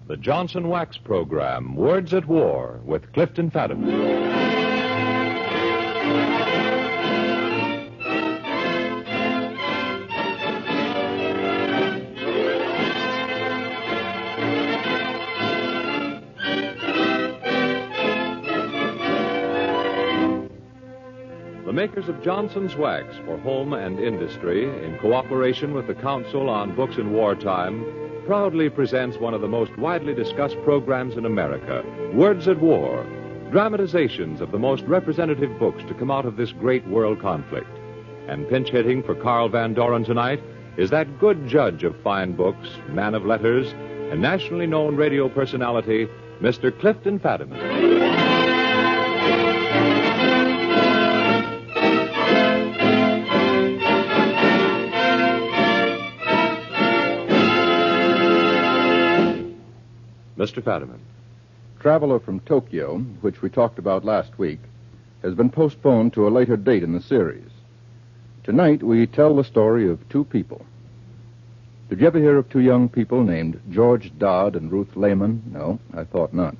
The Johnson Wax Program, Words at War, with Clifton Fadiman. The makers of Johnson's Wax for home and industry, in cooperation with the Council on Books in Wartime, proudly presents one of the most widely discussed programs in America, Words at War, dramatizations of the most representative books to come out of this great world conflict. And pinch hitting for Carl Van Doren tonight is that good judge of fine books, man of letters, and nationally known radio personality, Mr. Clifton Fadiman. Mr. Fadiman. Traveler from Tokyo, which we talked about last week, has been postponed to a later date in the series. Tonight, we tell the story of two people. Did you ever hear of two young people named George Dodd and Ruth Lehman? No, I thought not.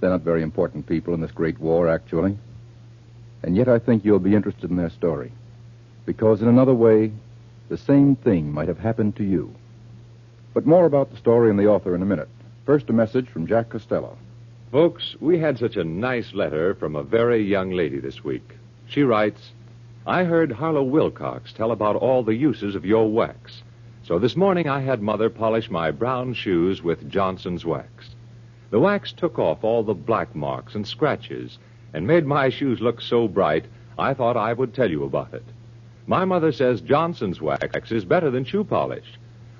They're not very important people in this great war, actually. And yet I think you'll be interested in their story. Because in another way, the same thing might have happened to you. But more about the story and the author in a minute. First, a message from Jack Costello. Folks, we had such a nice letter from a very young lady this week. She writes, I heard Harlow Wilcox tell about all the uses of your wax. So this morning I had Mother polish my brown shoes with Johnson's Wax. The wax took off all the black marks and scratches and made my shoes look so bright, I thought I would tell you about it. My mother says Johnson's Wax is better than shoe polish.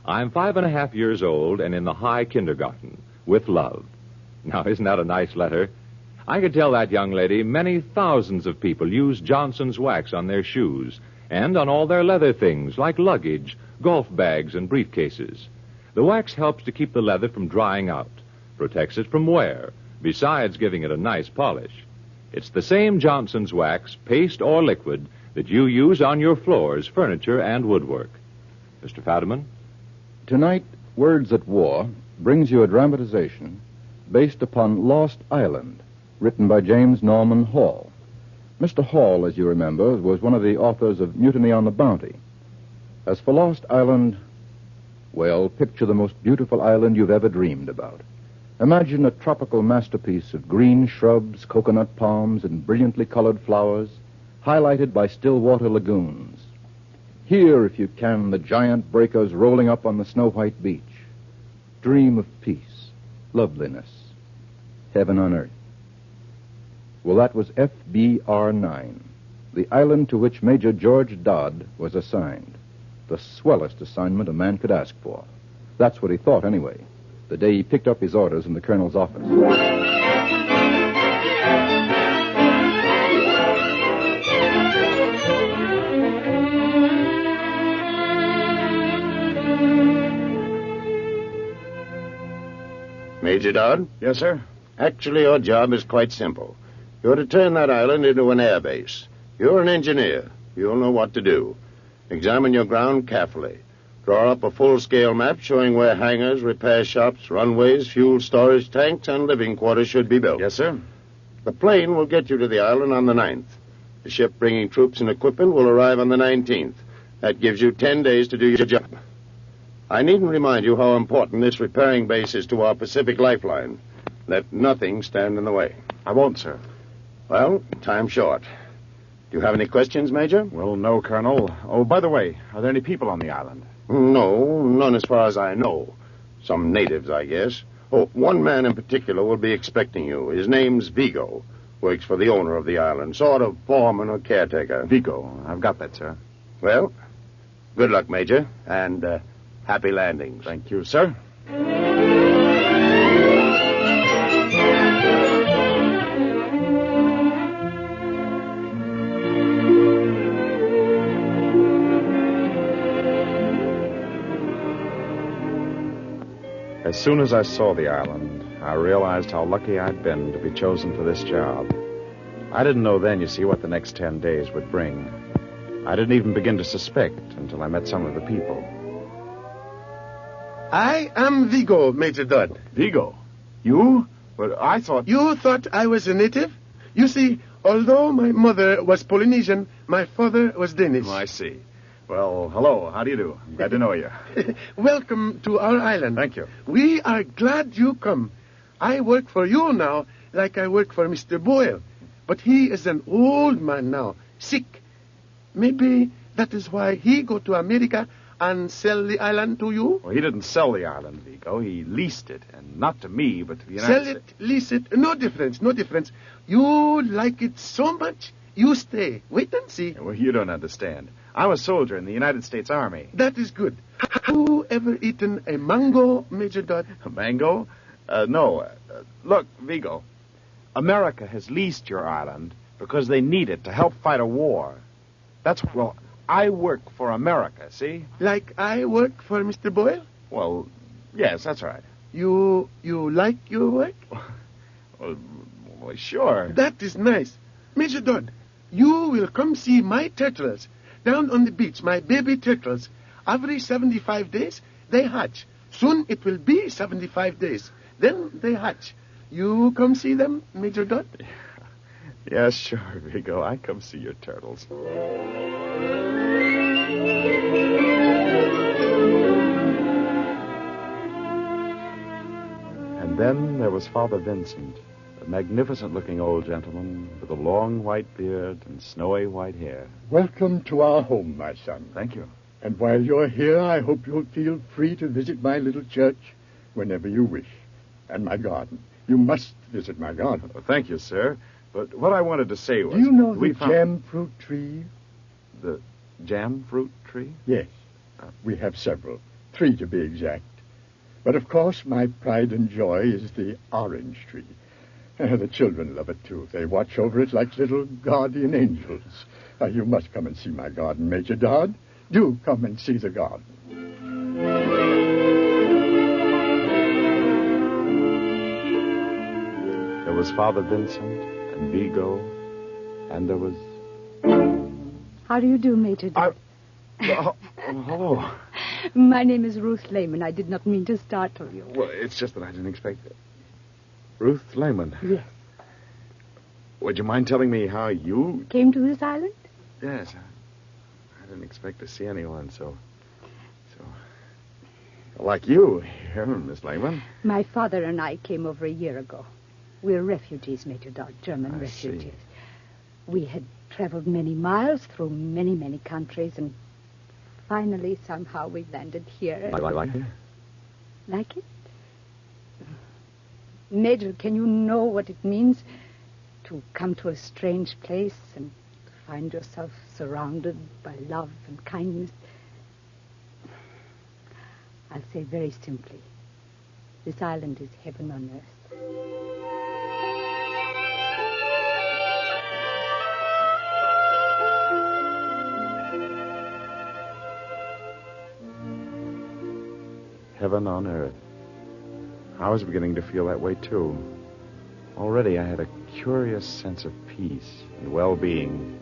I'm 5.5 years old and in the high kindergarten, with love. Now, isn't that a nice letter? I could tell that young lady many thousands of people use Johnson's Wax on their shoes and on all their leather things like luggage, golf bags, and briefcases. The wax helps to keep the leather from drying out, protects it from wear, besides giving it a nice polish. It's the same Johnson's Wax, paste or liquid, that you use on your floors, furniture, and woodwork. Mr. Fadiman? Tonight, Words at War brings you a dramatization based upon Lost Island, written by James Norman Hall. Mr. Hall, as you remember, was one of the authors of Mutiny on the Bounty. As for Lost Island, well, picture the most beautiful island you've ever dreamed about. Imagine a tropical masterpiece of green shrubs, coconut palms, and brilliantly colored flowers, highlighted by still water lagoons. Hear, if you can, the giant breakers rolling up on the snow-white beach. Dream of peace, loveliness, heaven on earth. Well, that was FBR-9, the island to which Major George Dodd was assigned. The swellest assignment a man could ask for. That's what he thought, anyway, the day he picked up his orders in the colonel's office. Major Dodd? Yes, sir? Actually, your job is quite simple. You're to turn that island into an air base. You're an engineer. You'll know what to do. Examine your ground carefully. Draw up a full-scale map showing where hangars, repair shops, runways, fuel storage tanks, and living quarters should be built. Yes, sir. The plane will get you to the island on the 9th. The ship bringing troops and equipment will arrive on the 19th. That gives you 10 days to do your job. I needn't remind you how important this repairing base is to our Pacific lifeline. Let nothing stand in the way. I won't, sir. Well, time's short. Do you have any questions, Major? Well, no, Colonel. Oh, by the way, are there any people on the island? No, none as far as I know. Some natives, I guess. Oh, one man in particular will be expecting you. His name's Vigo. Works for the owner of the island. Sort of foreman or caretaker. Vigo. I've got that, sir. Well, good luck, Major. And, happy landings. Thank you, sir. As soon as I saw the island, I realized how lucky I'd been to be chosen for this job. I didn't know then, you see, what the next 10 days would bring. I didn't even begin to suspect until I met some of the people. I am Vigo, Major Dodd. Vigo? You? Well, I thought... You thought I was a native? You see, although my mother was Polynesian, my father was Danish. Oh, I see. Well, hello. How do you do? I'm glad to know you. Welcome to our island. Thank you. We are glad you come. I work for you now like I work for Mr. Boyle. But he is an old man now, sick. Maybe that is why he go to America and sell the island to you? Well, he didn't sell the island, Vigo. He leased it, and not to me, but to the United States. Sell it, lease it, no difference, no difference. You like it so much, you stay. Wait and see. Well, you don't understand. I'm a soldier in the United States Army. That is good. Have you ever eaten a mango, Major Dodd? A mango? No. Look, Vigo, America has leased your island because they need it to help fight a war. That's, well, I work for America, see? Like I work for Mr. Boyle? Well, yes, that's right. You like your work? Well, sure. That is nice. Major Dodd, you will come see my turtles. Down on the beach, my baby turtles. Every 75 days, they hatch. Soon it will be 75 days. Then they hatch. You come see them, Major Dodd? Yes, sure, Vigo. I come see your turtles. And then there was Father Vincent, a magnificent-looking old gentleman with a long white beard and snowy white hair. Welcome to our home, my son. Thank you. And while you're here, I hope you'll feel free to visit my little church whenever you wish. And my garden. You must visit my garden. Well, thank you, sir. But what I wanted to say was... Do you know we the jam fruit tree? The jam fruit tree? Yes. We have several. 3 to be exact. But of course, my pride and joy is the orange tree. The children love it, too. They watch over it like little guardian angels. You must come and see my garden, Major Dodd. Do come and see the garden. There was Father Vincent and Vigo, and there was... How do you do, Major Dodd? Hello. My name is Ruth Lehman. I did not mean to startle you. Well, it's just that I didn't expect it. Ruth Lehman. Yes. Would you mind telling me how you... Came to this island? Yes. I didn't expect to see anyone so... like you here, Miss Lehman. My father and I came over a year ago. We're refugees, Major Dodd, German refugees. See. We had traveled many miles through many, many countries, and finally, somehow, we landed here. I like it. Like it? Major, can you know what it means to come to a strange place and find yourself surrounded by love and kindness? I'll say very simply, this island is heaven on earth. Heaven on earth. I was beginning to feel that way, too. Already I had a curious sense of peace and well-being.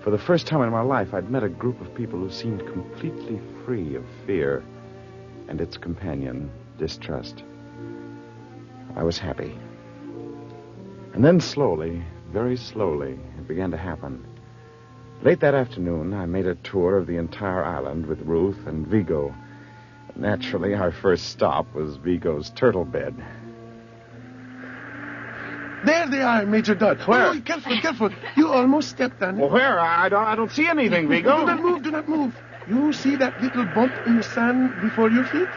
For the first time in my life, I'd met a group of people who seemed completely free of fear and its companion, distrust. I was happy. And then slowly, very slowly, it began to happen. Late that afternoon, I made a tour of the entire island with Ruth and Vigo. Naturally, our first stop was Vigo's turtle bed. There they are, Major Dodd. Where? Oh, careful, careful. You almost stepped on it. Well, where? I don't see anything, Vigo. Do not move, do not move. You see that little bump in the sand before your feet?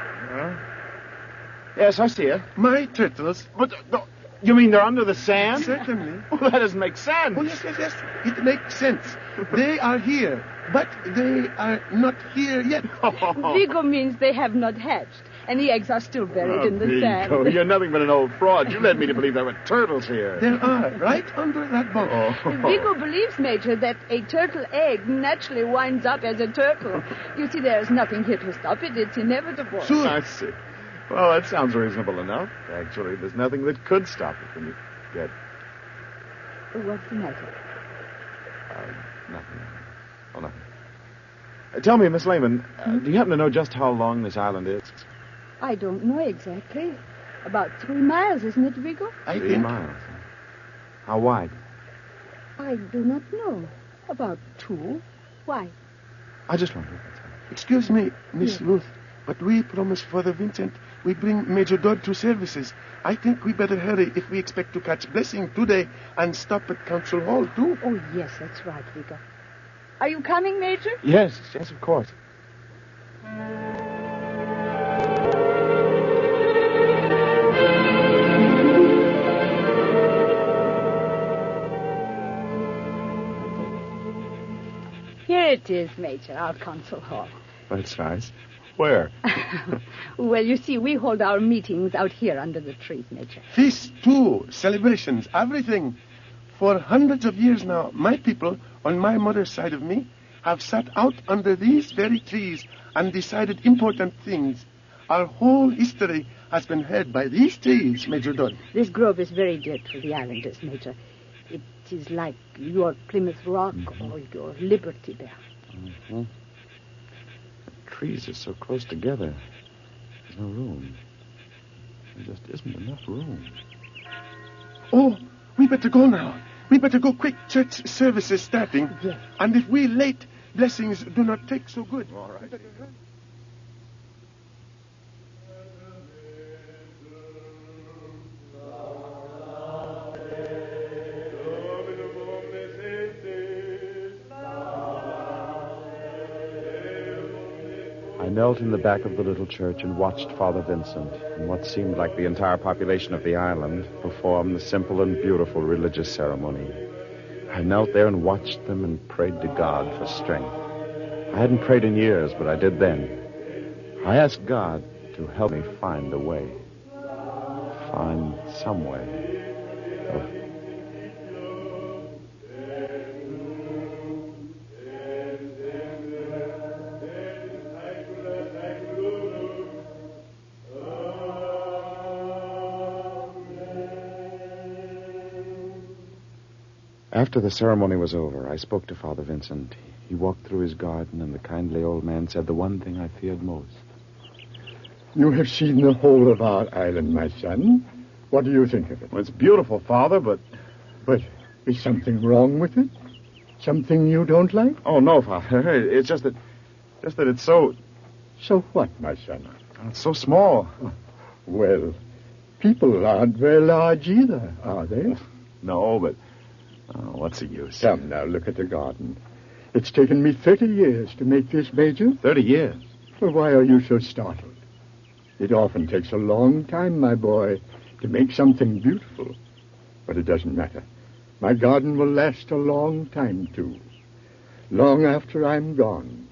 Yes, I see it. My turtles. But you mean they're under the sand? Certainly. Well, that doesn't make sense. Oh, yes, yes, yes. It makes sense. They are here, but they are not here yet. Vigo means they have not hatched, and the eggs are still buried in the sand. Vigo, you're nothing but an old fraud. You led me to believe there were turtles here. There are, right under that bump. Vigo believes, Major, that a turtle egg naturally winds up as a turtle. You see, there is nothing here to stop it. It's inevitable. Sure. I see. Well, that sounds reasonable enough. Actually, there's nothing that could stop it when you get... What's the matter? Nothing. Oh, nothing. Tell me, Miss Lehman, do you happen to know just how long this island is? I don't know exactly. About 3 miles, isn't it, Vigo? I 3 think. miles. How wide? I do not know. About 2. Why? I just wondered. That's all. Excuse me, Miss Ruth, but we promised Father Vincent we bring Major Dodd to services. I think we better hurry if we expect to catch Blessing today and stop at Council Hall, too. Oh, yes, that's right, Vigo. Are you coming, Major? Yes, of course. Here it is, Major, our Council Hall. That's nice. Where? Well, you see, we hold our meetings out here under the trees, Major. Feasts, too, celebrations, everything. For hundreds of years now, my people, on my mother's side of me, have sat out under these very trees and decided important things. Our whole history has been heard by these trees, Major Dodd. This grove is very dear to the islanders, Major. It is like your Plymouth Rock or your Liberty Bell. Mm-hmm. The trees are so close together. There's no room. There just isn't enough room. Oh, we better go now. We better go quick. Church service is starting. Yes. And if we late, blessings do not take so good. All right. I knelt in the back of the little church and watched Father Vincent and what seemed like the entire population of the island perform the simple and beautiful religious ceremony. I knelt there and watched them and prayed to God for strength. I hadn't prayed in years, but I did then. I asked God to help me find a way. Find some way. After the ceremony was over, I spoke to Father Vincent. He walked through his garden, and the kindly old man said the one thing I feared most. You have seen the whole of our island, my son. What do you think of it? Well, it's beautiful, Father, but... But is something wrong with it? Something you don't like? Oh, no, Father. It's just that it's so... So what, my son? It's so small. Well, people aren't very large either, are they? No, but... Oh, what's the use? Come now, look at the garden. It's taken me 30 years to make this, Major. 30 years? Well, why are you so startled? It often takes a long time, my boy, to make something beautiful. But it doesn't matter. My garden will last a long time, too. Long after I'm gone,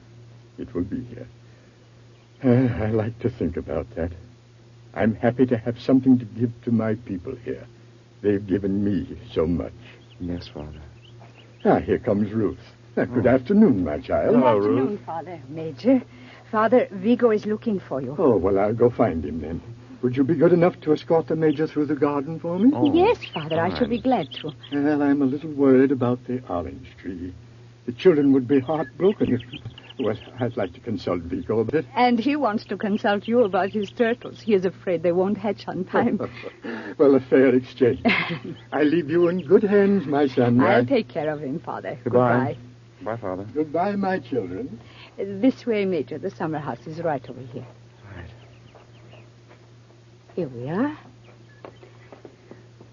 it will be here. I like to think about that. I'm happy to have something to give to my people here. They've given me so much. Yes, Father. Here comes Ruth. Good afternoon, my child. Good afternoon, Father. Major. Father, Vigo is looking for you. Oh, well, I'll go find him then. Would you be good enough to escort the Major through the garden for me? Oh, yes, Father, I shall be glad to. Well, I'm a little worried about the orange tree. The children would be heartbroken. Well, I'd like to consult Vigo a bit. And he wants to consult you about his turtles. He is afraid they won't hatch on time. Well, a fair exchange. I leave you in good hands, my son. I'll take care of him, Father. Goodbye. Goodbye, Father. Goodbye, my children. This way, Major. The summer house is right over here. Right. Here we are.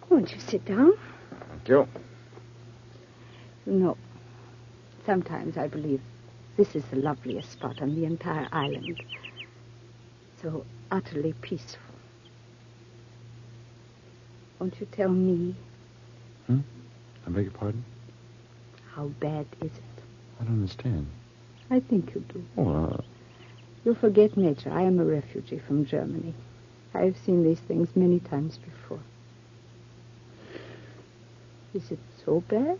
Won't you sit down? Thank you. No. Sometimes I believe this is the loveliest spot on the entire island. So utterly peaceful. Won't you tell me? I beg your pardon? How bad is it? I don't understand. I think you do. Oh, You forget, Major, I am a refugee from Germany. I have seen these things many times before. Is it so bad?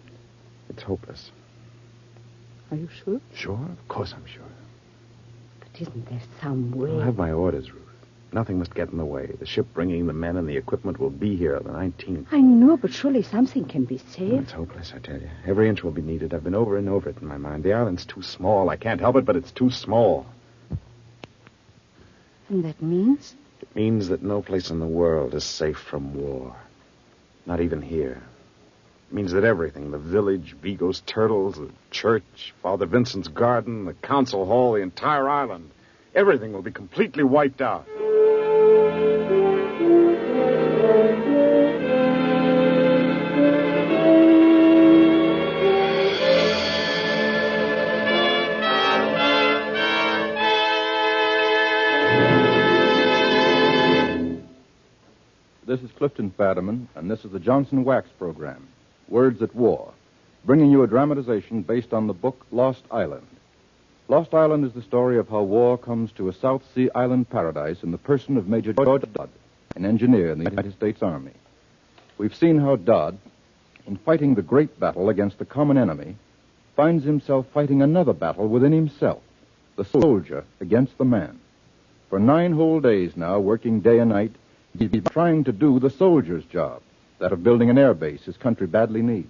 it's hopeless. Are you sure? Sure? Of course I'm sure. But isn't there some way? I'll have my orders, Ruth. Nothing must get in the way. The ship bringing the men and the equipment will be here on the 19th. I know, but surely something can be Oh, saved. it's hopeless, I tell you. Every inch will be needed. I've been over and over it in my mind. The island's too small. I can't help it, but it's too small. And that means? It means that no place in the world is safe from war. Not even here. It means that everything, the village, Vigo's turtles, the church, Father Vincent's garden, the council hall, the entire island, everything will be completely wiped out. This is Clifton Fadiman, and this is the Johnson Wax Program, Words at War, bringing you a dramatization based on the book Lost Island. Lost Island is the story of how war comes to a South Sea island paradise in the person of Major George Dodd, an engineer in the United States Army. We've seen how Dodd, in fighting the great battle against the common enemy, finds himself fighting another battle within himself, the soldier against the man. For 9 whole days now, working day and night, he's been trying to do the soldier's job, that of building an air base his country badly needs.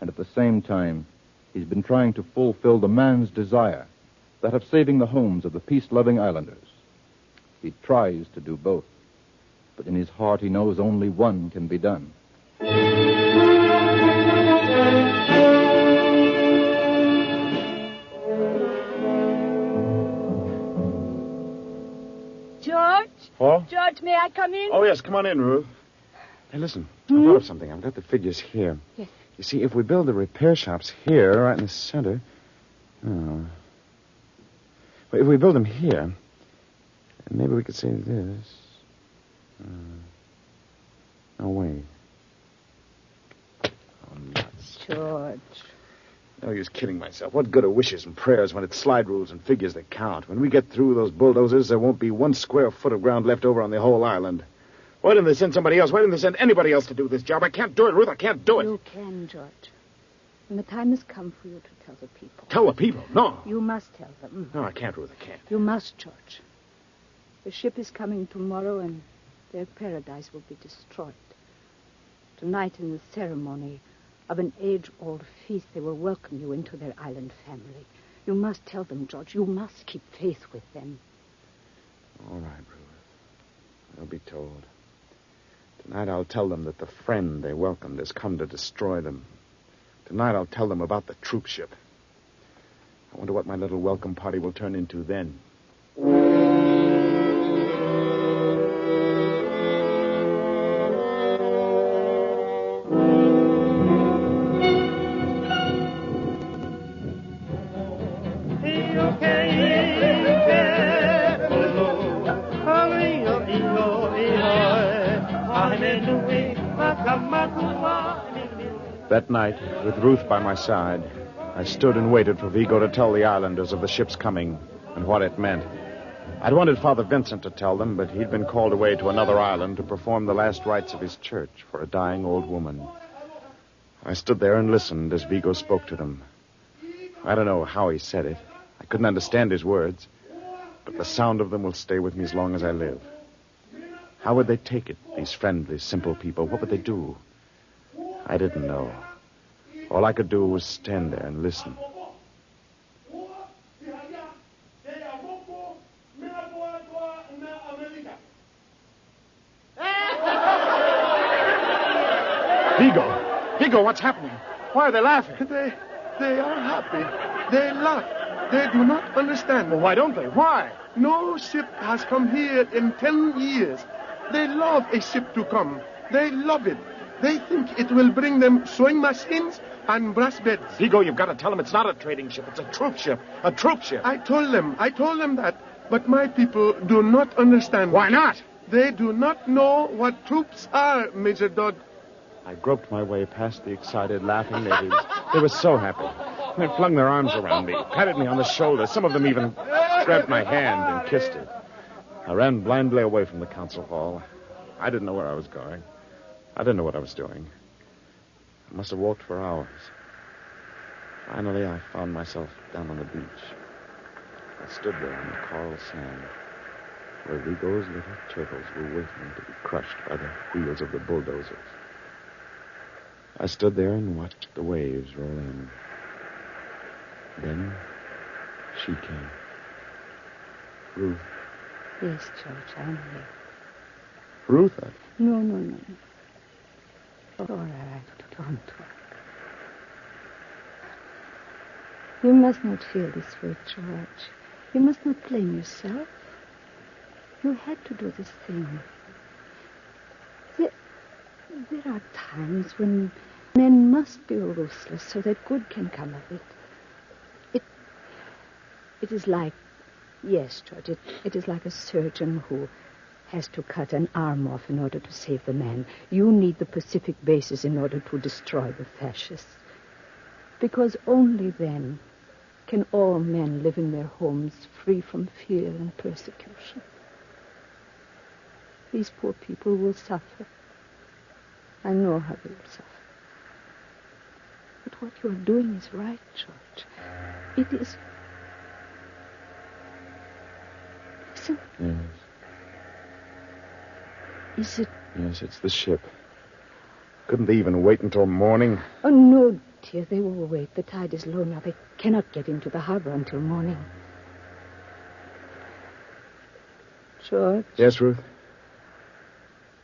And at the same time, he's been trying to fulfill the man's desire, that of saving the homes of the peace-loving islanders. He tries to do both, but in his heart he knows only one can be done. George? Paul? George, may I come in? Oh, yes, come on in, Ruth. Hey, listen, I thought of something. I've got the figures here. Yes. You see, if we build the repair shops here, right in the center... Oh. Well, if we build them here, maybe we could say this. No, wait. Oh, nuts. George. No use kidding myself. What good are wishes and prayers when it's slide rules and figures that count? When we get through those bulldozers, there won't be 1 square foot of ground left over on the whole island. Why didn't they send somebody else? Why didn't they send anybody else to do this job? I can't do it, Ruth. I can't do it. You can, George. And the time has come for you to tell the people. Tell the people? No. You must tell them. No, I can't, Ruth. I can't. You must, George. The ship is coming tomorrow, and their paradise will be destroyed. Tonight, in the ceremony of an age-old feast, they will welcome you into their island family. You must tell them, George. You must keep faith with them. All right, Ruth. They'll be told. Tonight I'll tell them that the friend they welcomed has come to destroy them. Tonight I'll tell them about the troop ship. I wonder what my little welcome party will turn into then. That night, with Ruth by my side, I stood and waited for Vigo to tell the islanders of the ship's coming and what it meant. I'd wanted Father Vincent to tell them, but he'd been called away to another island to perform the last rites of his church for a dying old woman. I stood there and listened as Vigo spoke to them. I don't know how he said it. I couldn't understand his words, but the sound of them will stay with me as long as I live. How would they take it, these friendly, simple people? What would they do? I didn't know. All I could do was stand there and listen. Vigo, what's happening? Why are they laughing? They are happy. They laugh. They do not understand. Well, why don't they? Why? No ship has come here in 10 years. They love a ship to come. They love it. They think it will bring them sewing machines and brass beds. Vigo, you've got to tell them it's not a trading ship. It's a troop ship. A troop ship. I told them that. But my people do not understand. Why not? They do not know what troops are, Major Dodd. I groped my way past the excited, laughing natives. They were so happy. They flung their arms around me, patted me on the shoulder. Some of them even grabbed my hand and kissed it. I ran blindly away from the council hall. I didn't know where I was going. I didn't know what I was doing. I must have walked for hours. Finally, I found myself down on the beach. I stood there on the coral sand, where Vigo's little turtles were waiting to be crushed by the wheels of the bulldozers. I stood there and watched the waves roll in. Then she came. Ruth. Yes, George, I'm here. Ruth? No. All right, don't talk. You must not feel this way, George. You must not blame yourself. You had to do this thing. There are times when men must be ruthless so that good can come of it. It is like, yes, George, it is like a surgeon who has to cut an arm off in order to save the man. You need the Pacific bases in order to destroy the fascists. Because only then can all men live in their homes free from fear and persecution. These poor people will suffer. I know how they will suffer. But what you are doing is right, George. It is... Listen. Yes. Is it... Yes, it's the ship. Couldn't they even wait until morning? Oh, no, dear, they will wait. The tide is low now. They cannot get into the harbor until morning. George? Yes, Ruth?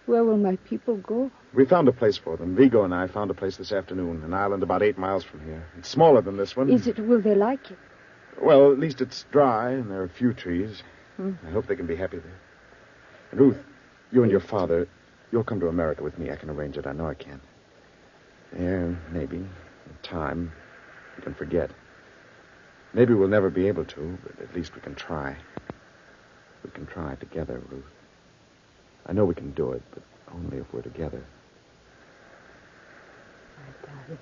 Where will my people go? We found a place for them. Vigo and I found a place this afternoon, an island about 8 miles from here. It's smaller than this one. Will they like it? Well, at least it's dry, and there are a few trees. I hope they can be happy there. And Ruth, you and your father, you'll come to America with me. I can arrange it. I know I can. Yeah, maybe. In time, we can forget. Maybe we'll never be able to, but at least we can try. We can try together, Ruth. I know we can do it, but only if we're together. My darling.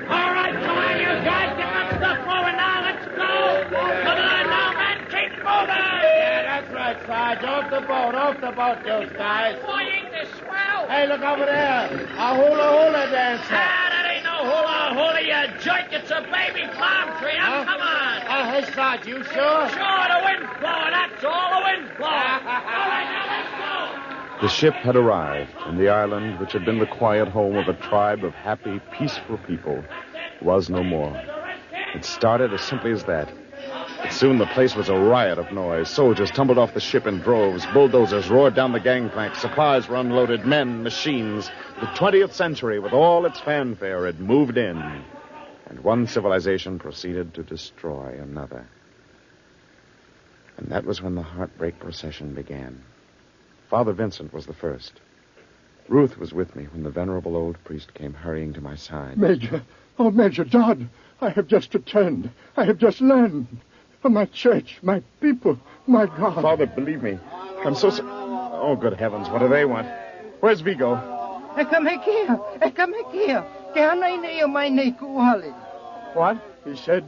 All right, come on, you guys. Get that stuff moving now. Let's go. Come on now, man. Keep moving. Yeah, that's right, Sarge. Off the boat, you guys. Boy, ain't this swell? Hey, look over there. A hula dancer. That ain't no hula, you jerk. It's a baby palm tree. Now, come on. Hey, Sarge, you sure? Sure, the wind's blowing. That's all. The wind's blowing. All right, now, let's go. The ship had arrived, and the island, which had been the quiet home of a tribe of happy, peaceful people, was no more. It started as simply as that. But soon the place was a riot of noise. Soldiers tumbled off the ship in droves. Bulldozers roared down the gangplank. Supplies were unloaded. Men, machines. The 20th century, with all its fanfare, had moved in. And one civilization proceeded to destroy another. And that was when the heartbreak procession began. Father Vincent was the first. Ruth was with me when the venerable old priest came hurrying to my side. Major. Oh, Major Dodd. I have just returned. I have just learned. Oh, my church, my people, my God. Father, believe me, I'm so... Oh, good heavens, what do they want? Where's Vigo? Come here. What? He said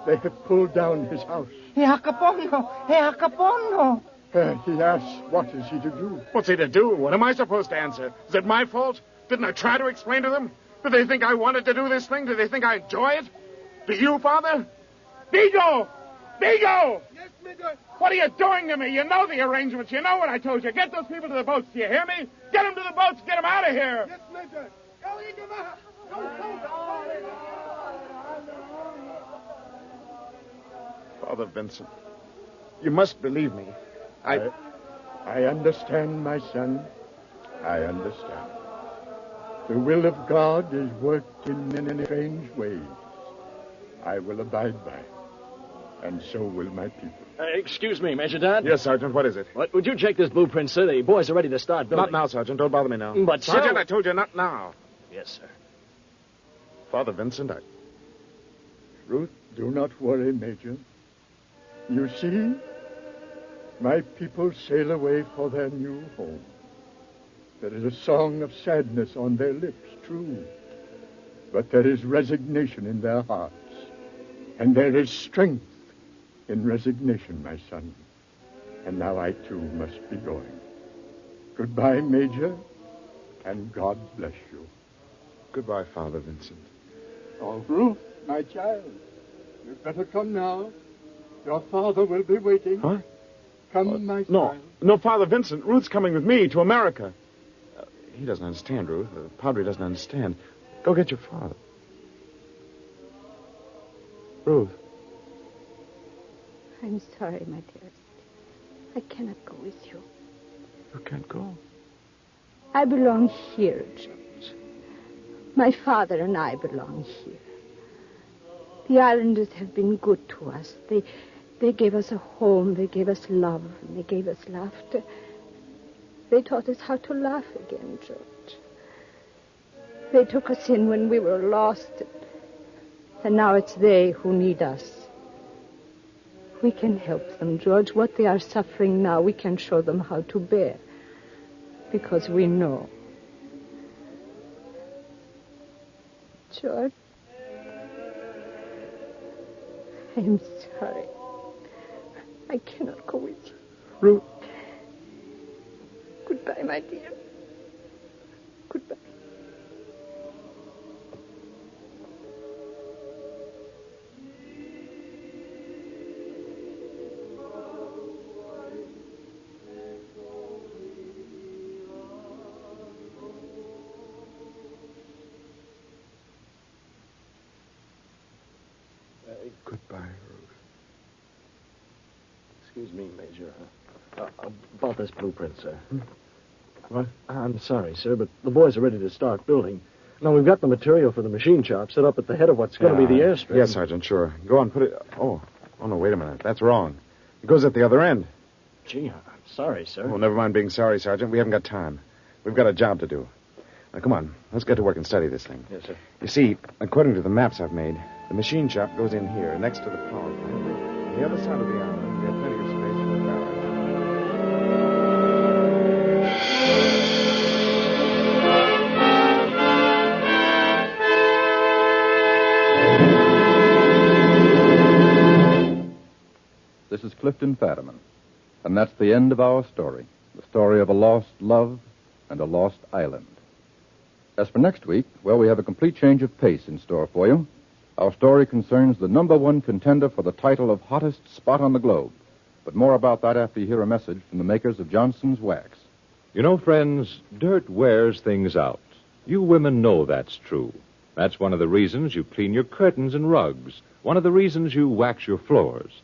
they have pulled down his house. He asked, what is he to do? What's he to do? What am I supposed to answer? Is it my fault? Didn't I try to explain to them? Did they think I wanted to do this thing? Did they think I enjoy it? Do you, Father? Vigo! Vigo! Yes, Major. What are you doing to me? You know the arrangements. You know what I told you. Get those people to the boats. Do you hear me? Get them to the boats. Get them out of here. Yes, Major. Father Vincent, you must believe me. I understand, my son. I understand. The will of God is worked in many strange ways. I will abide by it, and so will my people. Excuse me, Major Dodd. Yes, Sergeant, what is it? What? Would you check this blueprint, sir? The boys are ready to start building. Not now, Sergeant. Don't bother me now. But, Sergeant, sir... I told you not now. Yes, sir. Father Vincent, Ruth, do not worry, Major. You see, my people sail away for their new home. There is a song of sadness on their lips, true. But there is resignation in their hearts. And there is strength in resignation, my son. And now I, too, must be going. Goodbye, Major, and God bless you. Goodbye, Father Vincent. Oh, Ruth, my child, you'd better come now. Your father will be waiting. Huh? Come, my No, child. no, Father Vincent. Ruth's coming with me to America. He doesn't understand, Ruth. The Padre doesn't understand. Go get your father. Ruth. I'm sorry, my dearest. I cannot go with you. You can't go. I belong here, George. My father and I belong here. The islanders have been good to us. They gave us a home, they gave us love, and they gave us laughter. They taught us how to laugh again, George. They took us in when we were lost, and now it's they who need us. We can help them, George. What they are suffering now, we can show them how to bear. Because we know. George, I'm sorry. I cannot go with you. Ruth. Goodbye, my dear. Goodbye. Goodbye, Ruth. Excuse me, Major. About this blueprint, sir. What? I'm sorry, sir, but the boys are ready to start building. Now, we've got the material for the machine shop set up at the head of what's going to be the airstrip. Yes, Sergeant, sure. Go on, put it... Oh, no, wait a minute. That's wrong. It goes at the other end. Gee, I'm sorry, sir. Oh, never mind being sorry, Sergeant. We haven't got time. We've got a job to do. Now, come on. Let's get to work and study this thing. Yes, sir. You see, according to the maps I've made, the machine shop goes in here, next to the power plant. On the other side of the island, we have plenty of space for the barracks. This is Clifton Fadiman, and that's the end of our story. The story of a lost love and a lost island. As for next week, well, we have a complete change of pace in store for you. Our story concerns the #1 contender for the title of hottest spot on the globe. But more about that after you hear a message from the makers of Johnson's Wax. You know, friends, dirt wears things out. You women know that's true. That's one of the reasons you clean your curtains and rugs. One of the reasons you wax your floors.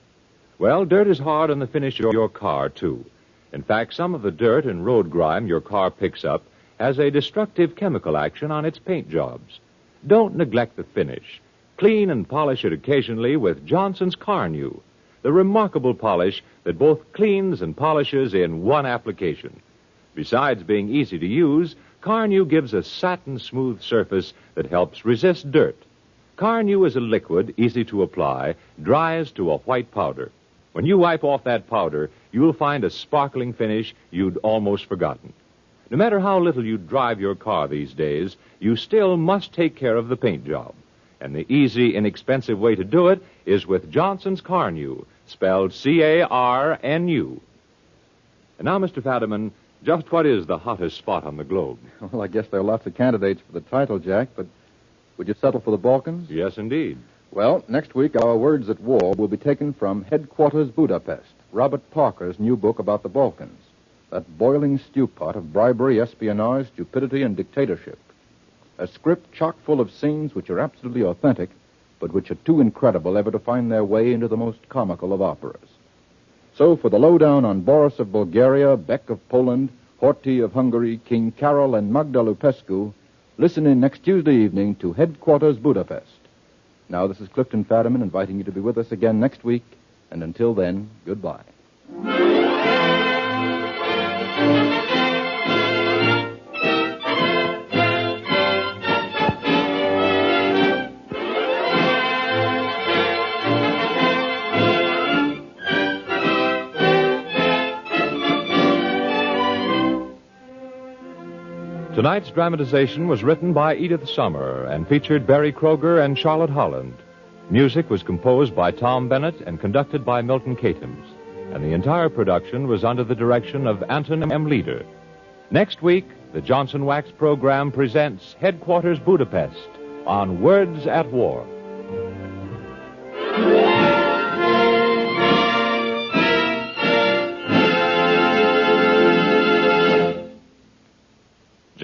Well, dirt is hard on the finish of your car, too. In fact, some of the dirt and road grime your car picks up has a destructive chemical action on its paint jobs. Don't neglect the finish. Clean and polish it occasionally with Johnson's Carnu, the remarkable polish that both cleans and polishes in one application. Besides being easy to use, Carnu gives a satin-smooth surface that helps resist dirt. Carnu is a liquid, easy to apply, dries to a white powder. When you wipe off that powder, you'll find a sparkling finish you'd almost forgotten. No matter how little you drive your car these days, you still must take care of the paint job. And the easy, inexpensive way to do it is with Johnson's Carnu, spelled C-A-R-N-U. And now, Mr. Fadiman, just what is the hottest spot on the globe? Well, I guess there are lots of candidates for the title, Jack, but would you settle for the Balkans? Yes, indeed. Well, next week, our words at war will be taken from Headquarters Budapest, Robert Parker's new book about the Balkans, that boiling stew pot of bribery, espionage, stupidity, and dictatorship. A script chock full of scenes which are absolutely authentic, but which are too incredible ever to find their way into the most comical of operas. So, for the lowdown on Boris of Bulgaria, Beck of Poland, Horthy of Hungary, King Carol, and Magda Lupescu, listen in next Tuesday evening to Headquarters Budapest. Now, this is Clifton Fadiman inviting you to be with us again next week, and until then, goodbye. Tonight's dramatization was written by Edith Summer and featured Barry Kroger and Charlotte Holland. Music was composed by Tom Bennett and conducted by Milton Catons. And the entire production was under the direction of Anton M. Leader. Next week, the Johnson Wax program presents Headquarters Budapest on Words at War.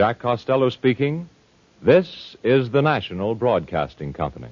Jack Costello speaking. This is the National Broadcasting Company.